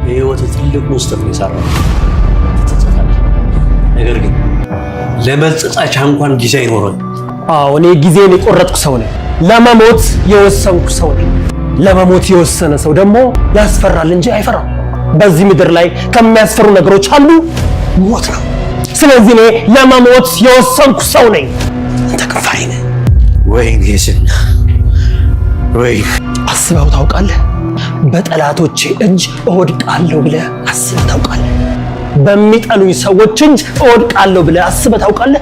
በህይወት ትልቅ ውስጥ ነው የሰራው። ነገር ግን ለመጸጸቻ እንኳን ጊዜ አይኖርም። አዎ እኔ ጊዜን የቆረጥኩ ሰው ነኝ። ለመሞት የወሰንኩ ሰው ነኝ። ለመሞት የወሰነ ሰው ደግሞ ያስፈራል እንጂ አይፈራም። በዚህ ምድር ላይ ከሚያስፈሩ ነገሮች አንዱ ሞት ነው። ስለዚህ እኔ ለመሞት የወሰንኩ ሰው ነኝ። አንተ ከፋይ ነህ። ወይኔ ዝና፣ ወይ አስበው ታውቃለህ? በጠላቶቼ እጅ እወድቃለሁ ብለህ አስበህ ታውቃለህ? በሚጠሉኝ ሰዎች እጅ እወድቃለሁ ብለህ አስበህ ታውቃለህ?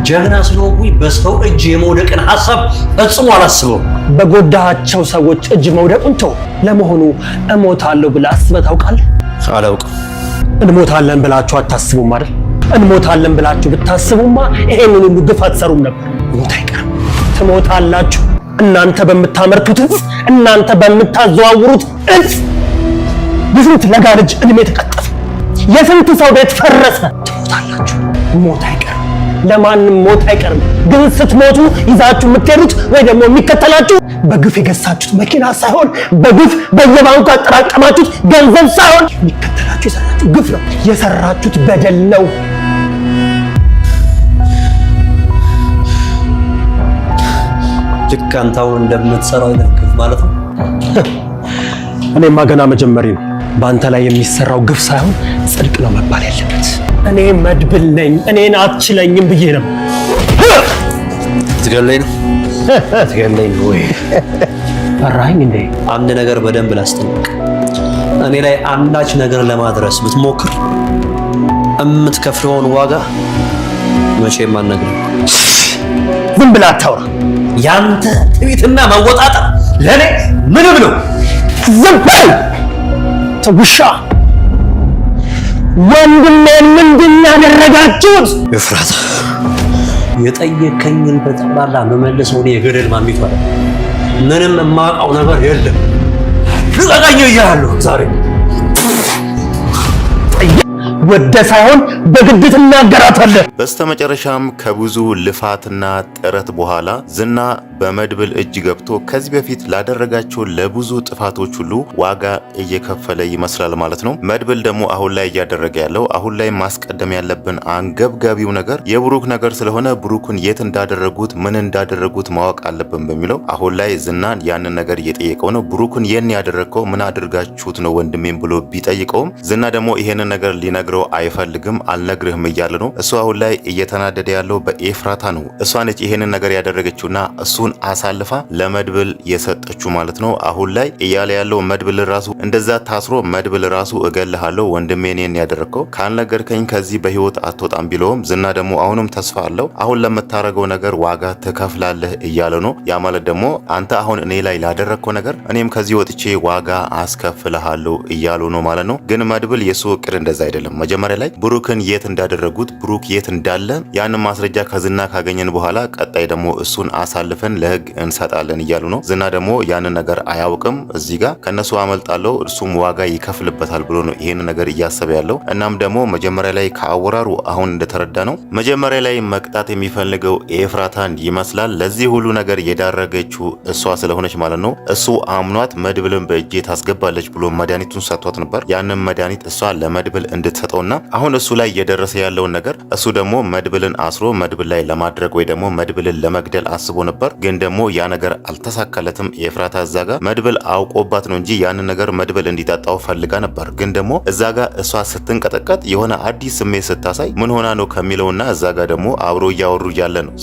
ጀግና ስለሆንኩኝ በሰው እጅ የመውደቅን ሐሳብ ፈጽሞ አላስበው። በጎዳቸው ሰዎች እጅ መውደቁን ተው። ለመሆኑ እሞታለሁ ብለህ አስበህ ታውቃለህ? አላውቅም። እንሞታለን ብላችሁ አታስቡም አይደል? እንሞታለን ብላችሁ ብታስቡማ ይሄንን ሁሉ ግፍ አትሰሩም ነበር። ሞት አይቀርም፣ ትሞታላችሁ። እናንተ በምታመርቱት እጽ፣ እናንተ በምታዘዋውሩት እጽ የስንት ለጋ ልጅ እድሜ ተቀጠፈ፣ የስንት ሰው ቤት ፈረሰ። ትሞታላችሁ። ሞት አይቀርም፣ ለማንም ሞት አይቀርም። ግን ስትሞቱ ይዛችሁ የምትሄዱት ወይ ደግሞ የሚከተላችሁ በግፍ የገዛችሁት መኪና ሳይሆን በግፍ በየባንኩ ያጠራቀማችሁት ገንዘብ ሳይሆን የሚከተላችሁ የሰራችሁት ግፍ ነው፣ የሰራችሁት በደል ነው። ልክ አንተ አሁን እንደምትሰራው አይነት ግፍ ማለት ነው። እኔማ ገና መጀመሪ ነው። በአንተ ላይ የሚሰራው ግፍ ሳይሆን ጽድቅ ነው መባል ያለበት። እኔ መድብል ነኝ፣ እኔን አትችለኝም ብዬ ነው። ትገለኝ ነው ትገለኝ ነው ወይ? ፈራኸኝ እንዴ? አንድ ነገር በደንብ ላስጠንቅቅ። እኔ ላይ አንዳች ነገር ለማድረስ ብትሞክር የምትከፍለውን ዋጋ መቼም አልነግርም። ዝም ብለህ አታውራ። ያንተ ትዕቢትና መወጣጣት ለኔ ምንም ነው። ዝም በል ውሻ። ወንድሜን ምንድን ያደረጋችሁት? ኤፍራታ፣ የጠየከኝን በጠቅላላ መመለሰው እኔ የገደል ማሚቱ አለ። ምንም የማውቀው ነገር የለም። ልቀቀኝ እያለሁ ዛሬ ወደ ሳይሆን በግድ ትናገራታለህ። በስተመጨረሻም ከብዙ ልፋትና ጥረት በኋላ ዝና በመድብል እጅ ገብቶ ከዚህ በፊት ላደረጋቸው ለብዙ ጥፋቶች ሁሉ ዋጋ እየከፈለ ይመስላል ማለት ነው። መድብል ደግሞ አሁን ላይ እያደረገ ያለው አሁን ላይ ማስቀደም ያለብን አንገብጋቢው ነገር የብሩክ ነገር ስለሆነ ብሩክን የት እንዳደረጉት ምን እንዳደረጉት ማወቅ አለብን በሚለው አሁን ላይ ዝናን ያንን ነገር እየጠየቀው ነው። ብሩክን የት ያደረግከው ምን አድርጋችሁት ነው ወንድሜም ብሎ ቢጠይቀውም ዝና ደግሞ ይሄንን ነገር ሊነግረው አይፈልግም። አልነግርህም እያለ ነው። እሱ አሁን ላይ እየተናደደ ያለው በኤፍራታ ነው። እሷ ነች ይሄንን ነገር ያደረገችውና እሱን አሳልፋ ለመድብል የሰጠችው ማለት ነው። አሁን ላይ እያለ ያለው መድብል ራሱ እንደዛ ታስሮ መድብል ራሱ እገልሃለሁ ወንድሜ እኔን ያደረግከው ካልነገርከኝ ከዚህ በህይወት አትወጣም ቢለውም ዝና ደግሞ አሁንም ተስፋ አለው። አሁን ለምታረገው ነገር ዋጋ ትከፍላለህ እያለ ነው። ያ ማለት ደግሞ አንተ አሁን እኔ ላይ ላደረግከው ነገር እኔም ከዚህ ወጥቼ ዋጋ አስከፍልሃለሁ እያሉ ነው ማለት ነው። ግን መድብል የሱ እቅድ እንደዛ አይደለም። መጀመሪያ ላይ ብሩክን የት እንዳደረጉት ብሩክ የት እንዳለ ያንን ማስረጃ ከዝና ካገኘን በኋላ ቀጣይ ደግሞ እሱን አሳልፈን ለህግ እንሰጣለን እያሉ ነው። ዝና ደግሞ ያንን ነገር አያውቅም። እዚህ ጋር ከነሱ አመልጣለሁ እሱም ዋጋ ይከፍልበታል ብሎ ነው ይሄን ነገር እያሰበ ያለው። እናም ደግሞ መጀመሪያ ላይ ከአወራሩ አሁን እንደተረዳ ነው መጀመሪያ ላይ መቅጣት የሚፈልገው ኤፍራታን ይመስላል። ለዚህ ሁሉ ነገር የዳረገችው እሷ ስለሆነች ማለት ነው። እሱ አምኗት መድብልን በእጄ ታስገባለች ብሎ መድኃኒቱን ሰጥቷት ነበር። ያንን መድኃኒት እሷ ለመድብል እንድትሰጠውና አሁን እሱ ላይ እየደረሰ ያለውን ነገር እሱ ደግሞ መድብልን አስሮ መድብል ላይ ለማድረግ ወይ ደግሞ መድብልን ለመግደል አስቦ ነበር። ግን ደግሞ ያ ነገር አልተሳካለትም። ኤፍራታ እዛ ጋር መድብል አውቆባት ነው እንጂ ያንን ነገር መድብል እንዲጠጣው ፈልጋ ነበር። ግን ደግሞ እዛ ጋር እሷ ስትንቀጠቀጥ የሆነ አዲስ ስሜት ስታሳይ ምን ሆና ነው ከሚለውና እዛ ጋር ደግሞ አብሮ እያወሩ እያለ ነው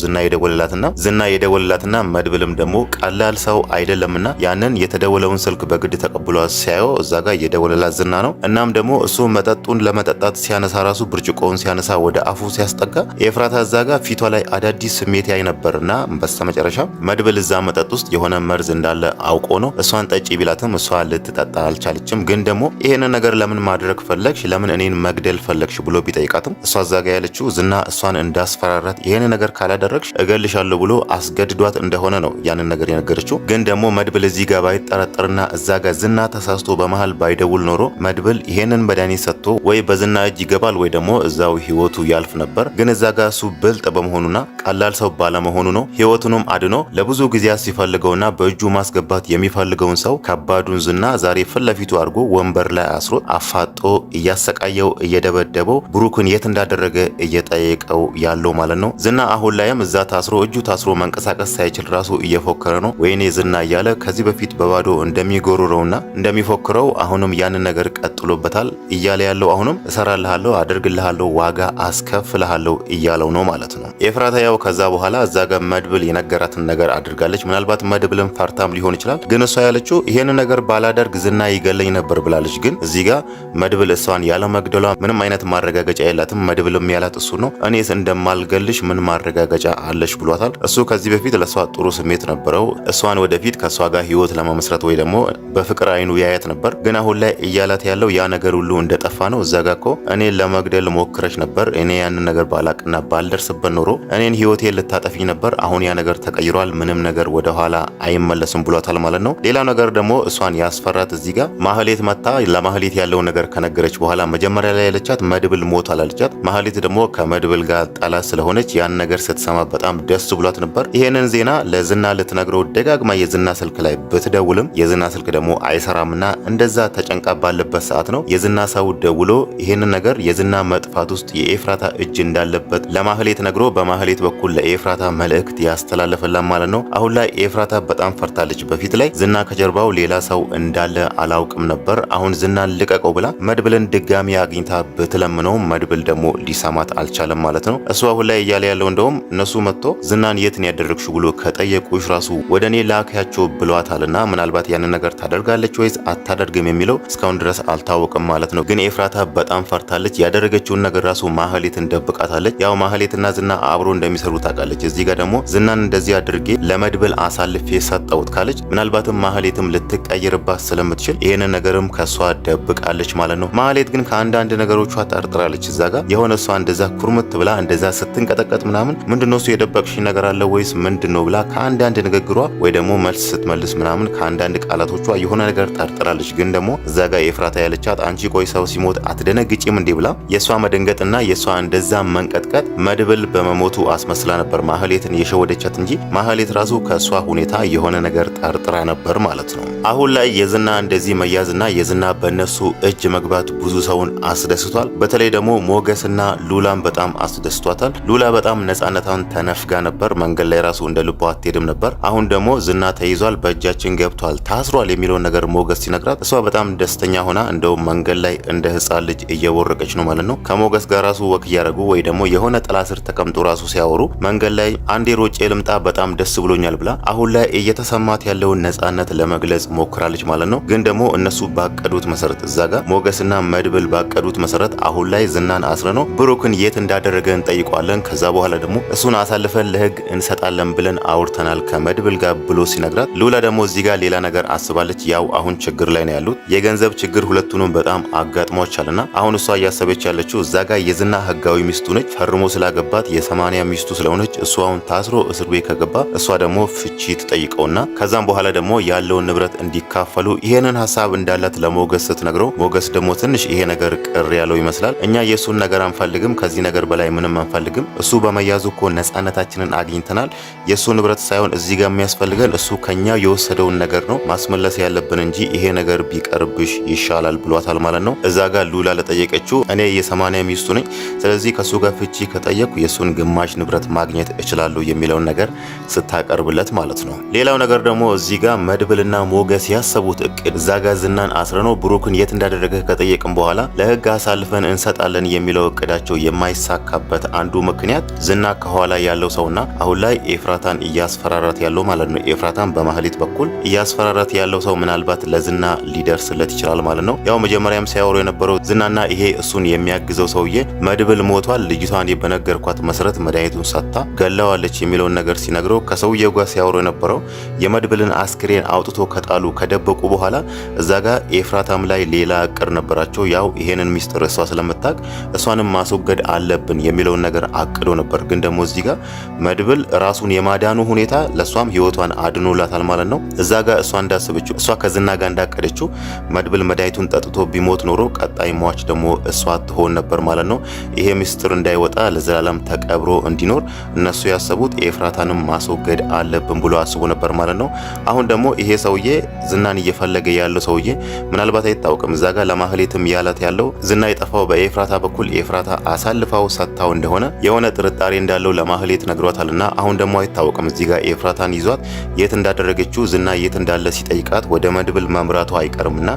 ዝና የደወለላትና መድብልም ደግሞ ቀላል ሰው አይደለምና ያንን የተደወለውን ስልክ በግድ ተቀብሎ ሲያየው እዛ ጋር የደወለላት ዝና ነው። እናም ደግሞ እሱ መጠጡን ለመጠጣት ሲያነሳ ራሱ ብርጭቆውን ሲያነሳ ወደ አፉ ሲያስጠጋ ኤፍራታ እዛ ጋር ፊቷ ላይ አዳዲስ ስሜት ያይ ነበርና በስተመጨረሻ መድብል እዛ መጠጥ ውስጥ የሆነ መርዝ እንዳለ አውቆ ነው እሷን ጠጪ ቢላትም እሷ ልትጠጣ አልቻለችም። ግን ደግሞ ይሄንን ነገር ለምን ማድረግ ፈለግሽ ለምን እኔን መግደል ፈለግሽ ብሎ ቢጠይቃትም እሷ እዛ ጋር ያለችው ዝና እሷን እንዳስፈራራት ይሄንን ነገር ካላደረግሽ እገልሻለሁ ብሎ አስገድዷት እንደሆነ ነው ያንን ነገር የነገረችው። ግን ደግሞ መድብል እዚህ ጋር ባይጠረጠርና እዛ ጋር ዝና ተሳስቶ በመሃል ባይደውል ኖሮ መድብል ይሄንን መድኃኒት ሰጥቶ ወይ በዝና እጅ ይገባል ወይ ደግሞ እዛው ህይወቱ ያልፍ ነበር። ግን እዛ ጋር እሱ ብልጥ በመሆኑና ቀላል ሰው ባለመሆኑ ነው ህይወቱንም አድኖ ለብዙ ጊዜያት ሲፈልገውና በእጁ ማስገባት የሚፈልገውን ሰው ከባዱን ዝና ዛሬ ፊት ለፊቱ አድርጎ ወንበር ላይ አስሮት አፋጦ እያሰቃየው እየደበደበው ብሩክን የት እንዳደረገ እየጠየቀው ያለው ማለት ነው። ዝና አሁን ላይም እዛ ታስሮ እጁ ታስሮ መንቀሳቀስ ሳይችል ራሱ እየፎከረ ነው። ወይኔ ዝና እያለ ከዚህ በፊት በባዶ እንደሚጎርረውና እንደሚፎክረው አሁንም ያንን ነገር ቀጥሎበታል እያለ ያለው አሁንም እሰራልሃለሁ፣ አደርግልሃለሁ፣ ዋጋ አስከፍልሃለሁ እያለው ነው ማለት ነው። ኤፍራታ ያው ከዛ በኋላ እዛ ጋር መድብል የነገራትን ነገር አድርጋለች። ምናልባት መድብልም ፈርታም ሊሆን ይችላል። ግን እሷ ያለችው ይሄን ነገር ባላደርግ ዝና ይገለኝ ነበር ብላለች። ግን እዚህ ጋር መድብል እሷን ያለ መግደሏ ምንም አይነት ማረጋገጫ የላትም። መድብልም ያላት እሱ ነው። እኔስ እንደማልገልሽ ምን ማረጋገጫ አለሽ ብሏታል። እሱ ከዚህ በፊት ለሷ ጥሩ ስሜት ነበረው። እሷን ወደፊት ከሷ ጋር ህይወት ለመመስረት ወይ ደግሞ በፍቅር አይኑ ያያት ነበር። ግን አሁን ላይ እያላት ያለው ያ ነገር ሁሉ እንደጠፋ ነው። እዛ ጋር እኮ እኔን ለመግደል ሞክረሽ ነበር። እኔ ያንን ነገር ባላቅና ባልደርስበት ኖሮ እኔን ህይወቴ ልታጠፊ ነበር። አሁን ያ ነገር ተቀይሯል። ምንም ነገር ወደ ኋላ አይመለስም ብሏታል ማለት ነው። ሌላ ነገር ደግሞ እሷን ያስፈራት እዚህ ጋር ማህሌት መታ ለማህሌት ያለው ነገር ከነገረች በኋላ መጀመሪያ ላይ ያለቻት መድብል ሞቷል አለቻት። ማህሌት ደግሞ ከመድብል ጋር ጠላት ስለሆነች ያን ነገር ስትሰማ በጣም ደስ ብሏት ነበር። ይሄንን ዜና ለዝና ልትነግረው ደጋግማ የዝና ስልክ ላይ ብትደውልም የዝና ስልክ ደግሞ አይሰራምና እንደዛ ተጨንቃ ባለበት ሰዓት ነው የዝና ሰው ደውሎ ይሄንን ነገር የዝና መጥፋት ውስጥ የኤፍራታ እጅ እንዳለበት ለማህሌት ነግሮ በማህሌት በኩል ለኤፍራታ መልእክት ያስተላለፈላት ማለት ነው። አሁን ላይ ኤፍራታ በጣም ፈርታለች። በፊት ላይ ዝና ከጀርባው ሌላ ሰው እንዳለ አላውቅም ነበር። አሁን ዝናን ልቀቀው ብላ መድብልን ድጋሚ አግኝታ ብትለምነው መድብል ደግሞ ሊሰማት አልቻለም ማለት ነው። እሱ አሁን ላይ እያለ ያለው እንደውም እነሱ መጥቶ ዝናን የትን ያደረግሽ ብሎ ከጠየቁሽ ራሱ ወደ እኔ ላኪያቸው ብሏታልና ምናልባት ያንን ነገር ታደርጋለች ወይስ አታደርግም የሚለው እስካሁን ድረስ አልታወቅም ማለት ነው። ግን ኤፍራታ በጣም ፈርታለች። ያደረገችውን ነገር ራሱ ማህሌትን ደብቃታለች። ያው ማህሌትና ዝና አብሮ እንደሚሰሩ ታውቃለች። እዚህ ጋር ደግሞ ዝናን እንደዚህ አድርጌ ለመድብል አሳልፌ ሰጠውት ካለች ምናልባትም ማህሌትም ልትቀይርባት ስለምትችል ይሄንን ነገርም ከሷ ደብቃለች ማለት ነው። ማህሌት ግን ከአንዳንድ ነገሮቿ ጠርጥራለች። እዛ ጋር የሆነ እሷ እንደዛ ኩርምት ብላ እንደዛ ስትንቀጠቀጥ ምናምን ምንድነው እሱ የደበቅሽ ነገር አለ ወይስ ምንድነው ብላ ከአንዳንድ ንግግሯ ወይ ደግሞ መልስ ስትመልስ ምናምን ከአንዳንድ ቃላቶቿ የሆነ ነገር ጠርጥራለች። ግን ደግሞ እዛ ጋር ኤፍራታ ያለቻት አንቺ ቆይ ሰው ሲሞት አትደነግጪም እንዴ ብላ የሷ መደንገጥና የሷ እንደዛ መንቀጥቀጥ መድብል በመሞቱ አስመስላ ነበር ማህሌትን የሸወደቻት እንጂ ማህሌት ራሱ ከሷ ሁኔታ የሆነ ነገር ጠርጥራ ነበር ማለት ነው። አሁን ላይ የዝና እንደዚህ መያዝና የዝና በእነሱ እጅ መግባት ብዙ ሰውን አስደስቷል። በተለይ ደግሞ ሞገስና ሉላን በጣም አስደስቷታል። ሉላ በጣም ነፃነቷን ተነፍጋ ነበር። መንገድ ላይ ራሱ እንደ ልቧ አትሄድም ነበር። አሁን ደግሞ ዝና ተይዟል፣ በእጃችን ገብቷል፣ ታስሯል የሚለውን ነገር ሞገስ ሲነግራት እሷ በጣም ደስተኛ ሆና እንደውም መንገድ ላይ እንደ ህፃን ልጅ እየወረቀች ነው ማለት ነው። ከሞገስ ጋር ራሱ ወክ እያደረጉ ወይ ደግሞ የሆነ ጥላ ስር ተቀምጦ ራሱ ሲያወሩ መንገድ ላይ አንዴ ሮጬ ልምጣ በጣም ደስ ብሎኛል ብላ አሁን ላይ እየተሰማት ያለውን ነፃነት ለመግለጽ ሞክራለች ማለት ነው። ግን ደግሞ እነሱ ባቀዱት መሰረት እዛ ጋር ሞገስና መድብል ባቀዱት መሰረት አሁን ላይ ዝናን አስረነው ብሩክን የት እንዳደረገ እንጠይቋለን። ከዛ በኋላ ደግሞ እሱን አሳልፈን ለህግ እንሰጣለን ብለን አውርተናል ከመድብል ጋር ብሎ ሲነግራት ሉላ ደግሞ እዚህ ጋር ሌላ ነገር አስባለች። ያው አሁን ችግር ላይ ነው ያሉት። የገንዘብ ችግር ሁለቱንም በጣም አጋጥሟቸዋልና አሁን እሷ እያሰበች ያለችው እዛ ጋር የዝና ህጋዊ ሚስቱ ነች። ፈርሞ ስላገባት የ80 ሚስቱ ስለሆነች እሱ አሁን ታስሮ እስር ቤት ከገባ እሷ ደግሞ ፍቺ ትጠይቀውና ከዛም በኋላ ደግሞ ያለውን ንብረት እንዲካፈሉ ይሄንን ሀሳብ እንዳላት ለሞገስ ስትነግረው ሞገስ ደግሞ ትንሽ ይሄ ነገር ቅር ያለው ይመስላል። እኛ የሱን ነገር አንፈልግም፣ ከዚህ ነገር በላይ ምንም አንፈልግም። እሱ በመያዙ እኮ ነፃነታችንን አግኝተናል። የሱ ንብረት ሳይሆን እዚህ ጋር የሚያስፈልገን እሱ ከኛ የወሰደውን ነገር ነው ማስመለስ ያለብን እንጂ ይሄ ነገር ቢቀርብሽ ይሻላል ብሏታል ማለት ነው። እዛ ጋር ሉላ ለጠየቀችው እኔ የ80 ሚስቱ ነኝ፣ ስለዚህ ከሱ ጋር ፍቺ ከጠየቅኩ የሱን ግማሽ ንብረት ማግኘት እችላለሁ የሚለውን ነገር ስታቀርብለት ማለት ነው። ሌላው ነገር ደግሞ እዚህ ጋር መድብልና ሞገስ ያሰቡት እቅድ እዛ ጋር ዝናን አስረነው ብሩክን የት እንዳደረገ ከጠየቅን በኋላ ለህግ አሳልፈን እንሰጣለን የሚለው እቅዳቸው የማይሳካበት አንዱ ምክንያት ዝና ከኋላ ያለው ሰውና አሁን ላይ ኤፍራታን እያስፈራራት ያለው ማለት ነው። ኤፍራታን በማህሌት በኩል እያስፈራራት ያለው ሰው ምናልባት ለዝና ሊደርስለት ይችላል ማለት ነው። ያው መጀመሪያም ሲያወሩ የነበረው ዝናና ይሄ እሱን የሚያግዘው ሰውዬ መድብል ሞቷል፣ ልጅቷን በነገርኳት መሰረት መድኃኒቱን ሰጥታ ገለዋለች የሚለውን ነገር ሲነግረው ከሰውዬው ጋር ሲያወሩ የነበረው የመድብልን አስክሬን አውጥቶ ከጣሉ ከደበቁ በኋላ እዛ ጋር ኤፍራታም ላይ ሌላ እቅድ ነበራቸው። ያው ይሄንን ሚስጥር እሷ ስለምታውቅ እሷንም ማስወገድ አለብን የሚለውን ነገር አቅዶ ነበር። ግን ደግሞ እዚህ ጋር መድብል ራሱን የማዳኑ ሁኔታ ለሷም ህይወቷን አድኖላታል ማለት ነው። እዛ ጋር እሷ እንዳሰበችው እሷ ከዝና ጋር እንዳቀደችው መድብል መድኃኒቱን ጠጥቶ ጠጥቶ ቢሞት ኖሮ ቀጣይ ሟች ደግሞ እሷ ትሆን ነበር ማለት ነው። ይሄ ምስጢር እንዳይወጣ ለዘላለም ተቀብሮ እንዲኖር እነሱ ያሰቡት ኤፍራታንም ማስወገድ አለብን ብሎ አስቦ ነበር ማለት ነው። አሁን ደግሞ ይሄ ሰውዬ ዝናን እየፈለገ ያለው ሰውዬ ምናልባት አይታወቅም እዛ ጋር ለማህሌትም ያላት ያለው ዝና የጠፋው በኤፍራታ በኩል ኤፍራታ አሳልፋው ሰጥታው እንደሆነ የሆነ ጥርጣሬ እንዳለው ለማህሌት ነግሯታልና አሁን ደግሞ አይታወቅም እዚህ ጋር ኤፍራታን ይዟት የት እንዳደረገችው ዝና የት እንዳለ ሲጠይቃት ወደ መድብል መምራቱ አይቀርምና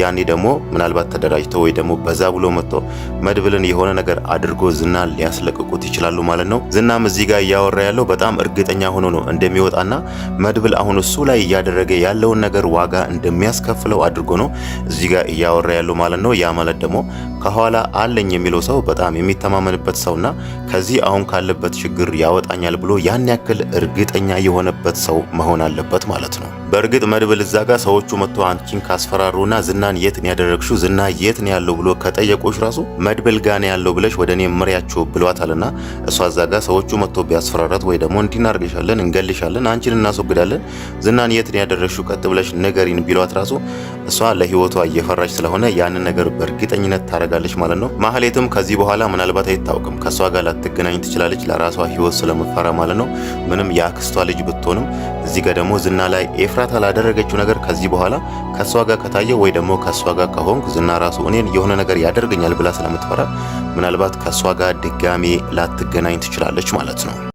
ያኔ ደግሞ ምናልባት ተደራጅተው ወይ ደግሞ በዛ ብሎ መጥቶ መድብልን የሆነ ነገር አድርጎ ዝናን ሊያስለቅቁት ይችላሉ ማለት ነው። ዝናም እዚህ ጋር እያወራ ያለው በጣም እርግጠኛ ሆኖ ነው እንደሚወጣና መድብል አሁን እሱ ላይ እያደረገ ያለውን ነገር ዋጋ እንደሚያስከፍለው አድርጎ ነው እዚህ ጋር እያወራ ያለው ማለት ነው። ያ ማለት ደግሞ ከኋላ አለኝ የሚለው ሰው በጣም የሚተማመንበት ሰውና ከዚህ አሁን ካለበት ችግር ያወጣኛል ብሎ ያን ያክል እርግጠኛ የሆነበት ሰው መሆን አለበት ማለት ነው። በእርግጥ መድብል እዛ ጋር ሰዎቹ መጥቶ አንቺን ካስፈራሩና ዝናን የት ነው ያደረግሽው ዝና የት ነው ያለው ብሎ ከጠየቁሽ ራሱ መድብል ጋር ነው ያለው ብለሽ ወደ እኔ ምሪያቸው ብሏታልና እሷ እዛ ጋር ሰዎቹ መጥቶ ቢያስፈራራት ወይ ደግሞ እንዲናርገሻለን እንገልሻለን አንቺን እናስወግዳለን ዝናን የት ነው ያደረግሽው ቀጥ ብለሽ ንገሪን ቢሏት ራሱ እሷ ለህይወቷ እየፈራች ስለሆነ ያንን ነገር በእርግጠኝነት ታረጋለች ማለት ነው። ማህሌትም ከዚህ በኋላ ምናልባት አይታወቅም ከሷ ጋር ላትገናኝ ትችላለች ለራሷ ህይወት ስለመፈራ ማለት ነው። ምንም የአክስቷ ልጅ ብትሆንም እዚህ ጋር ደግሞ ዝና ላይ ኤፍራታ ላደረገችው ነገር ከዚህ በኋላ ከሷ ጋር ከታየው ወይ ደግሞ ከሷ ጋር ከሆንኩ ዝና ራሱ እኔን የሆነ ነገር ያደርገኛል ብላ ስለምትፈራ ምናልባት ከሷ ጋር ድጋሜ ላትገናኝ ትችላለች ማለት ነው።